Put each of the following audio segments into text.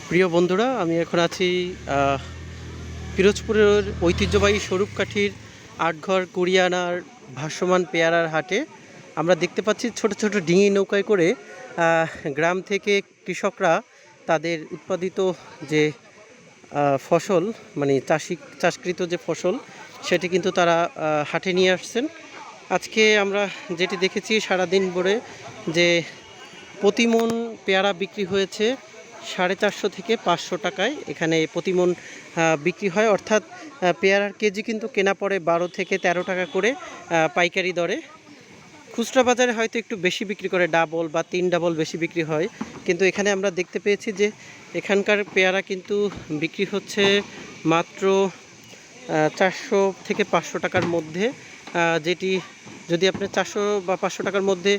প্রিয় বন্ধুরা, আমি এখন আছি পিরোজপুরের ঐতিহ্যবাহী স্বরূপকাঠির আটঘর কুড়িয়ানার ভাসমান পেয়ারার হাটে। আমরা দেখতে পাচ্ছি ছোট ছোট ডিঙি নৌকায় করে গ্রাম থেকে কৃষকরা তাদের উৎপাদিত যে ফসল, মানে চাষকৃত যে ফসল, সেটি কিন্তু তারা হাটে নিয়ে আসছেন। আজকে আমরা যেটি দেখেছি সারাদিন ভরে যে প্রতিমন পেয়ারা বিক্রি হয়েছে 450 থেকে 500 টাকায়। এখানে প্রতিমন বিক্রি হয়, অর্থাৎ পেয়ারার কেজি কিন্তু কেনা পড়ে 12 থেকে 13 টাকা করে পাইকারি দরে। খুচরা বাজারে হয়তো একটু বেশি বিক্রি করে, ডাবল বা 3 ডাবল বেশি বিক্রি হয়, কিন্তু এখানে আমরা দেখতে পেয়েছি যে এখানকার পেয়ারা কিন্তু বিক্রি হচ্ছে মাত্র 400 থেকে 500 টাকার মধ্যে। যেটি যদি আপনার 400 বা 500 টাকার মধ্যে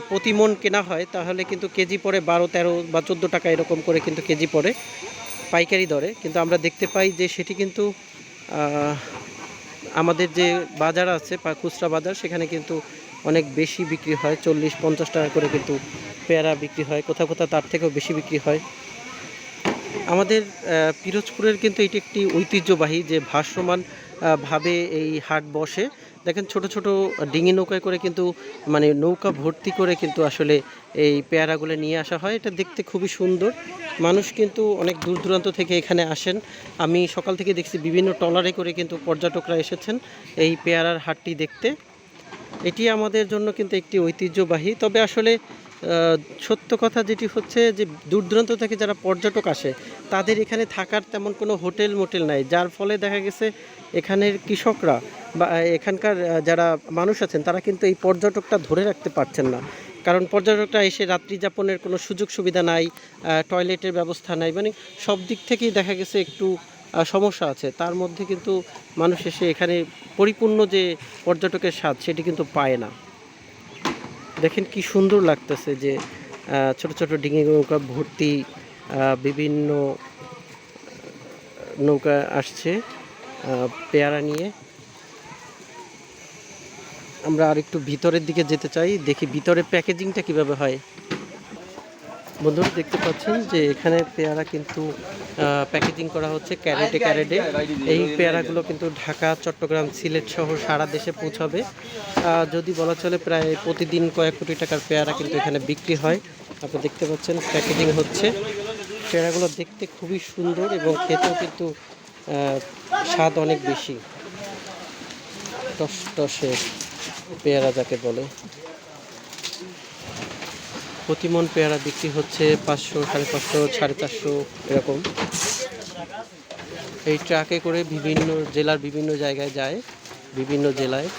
প্রতি মন কেনা হয়, তাহলে কিন্তু কেজি পড়ে 12, 13 বা 14 টাকা এরকম করে কিন্তু কেজি পড়ে পাইকারি দরে। কিন্তু আমরা দেখতে পাই যে সেটি কিন্তু আমাদের যে বাজার আছে বা খুচরা বাজার, সেখানে কিন্তু অনেক বেশি বিক্রি হয়, 40-50 টাকা করে কিন্তু পেয়ারা বিক্রি হয়, কোথাও কোথাও তার থেকেও বেশি বিক্রি হয়। আমাদের পিরোজপুরের কিন্তু এটি একটি ঐতিহ্যবাহী যে ভাসমান ভাবে এই হাট বসে। দেখেন ছোট ছোট ডিঙি নৌকায় করে কিন্তু, মানে নৌকা ভর্তি করে কিন্তু আসলে এই পেয়ারাগুলো নিয়ে আসা হয়। এটা দেখতে খুবই সুন্দর। মানুষ কিন্তু অনেক দূর দূরান্ত থেকে এখানে আসেন। আমি সকাল থেকে দেখছি বিভিন্ন ট্রলারে করে কিন্তু পর্যটকরা এসেছেন এই পেয়ারার হাটটি দেখতে। এটি আমাদের জন্য কিন্তু একটি ঐতিহ্যবাহী। তবে আসলে সত্য কথা যেটি হচ্ছে যে দূর দূরান্ত থেকে যারা পর্যটক আসে, তাদের এখানে থাকার তেমন কোনো হোটেল মোটেল নাই, যার ফলে দেখা গেছে এখানের কৃষকরা বা এখানকার যারা মানুষ আছেন, তারা কিন্তু এই পর্যটকটা ধরে রাখতে পারছেন না। কারণ পর্যটকরা এসে রাত্রি যাপনের কোনো সুযোগ সুবিধা নাই, টয়লেটের ব্যবস্থা নাই, মানে সব দিক থেকেই দেখা গেছে একটু সমস্যা আছে। তার মধ্যে কিন্তু মানুষ এসে এখানে পরিপূর্ণ যে পর্যটকের স্বাদ, সেটি কিন্তু পায় না। দেখেন কি সুন্দর লাগতেছে যে ছোট ছোট ডিঙি নৌকা ভর্তি বিভিন্ন নৌকা আসছে পেয়ারা নিয়ে। আমরা আর একটু ভিতরের দিকে যেতে চাই, দেখি ভিতরে প্যাকেজিংটা কিভাবে হয়। বন্ধুরা দেখতে পাচ্ছেন যে এখানে পেয়ারা কিন্তু প্যাকেজিং করা হচ্ছে ক্যারেটে ক্যারেটে। এই পেয়ারাগুলো কিন্তু ঢাকা, চট্টগ্রাম, সিলেট সহ সারা দেশে পৌঁছাবে। যদি বলা চলে প্রায় প্রতিদিন কয়েক কোটি টাকার পেয়ারা কিন্তু এখানে বিক্রি হয়। আপনারা দেখতে পাচ্ছেন প্যাকেজিং হচ্ছে। পেয়ারাগুলো দেখতে খুবই সুন্দর এবং খেতেও কিন্তু স্বাদ অনেক বেশি, টসটসে পেয়ারা যাকে বলে। প্রতিমন পেয়ারা বিক্রি হচ্ছে 500, 550, 450 এরকম। এই ট্রাকে করে বিভিন্ন জেলার বিভিন্ন জায়গায় যায়, বিভিন্ন জেলায়।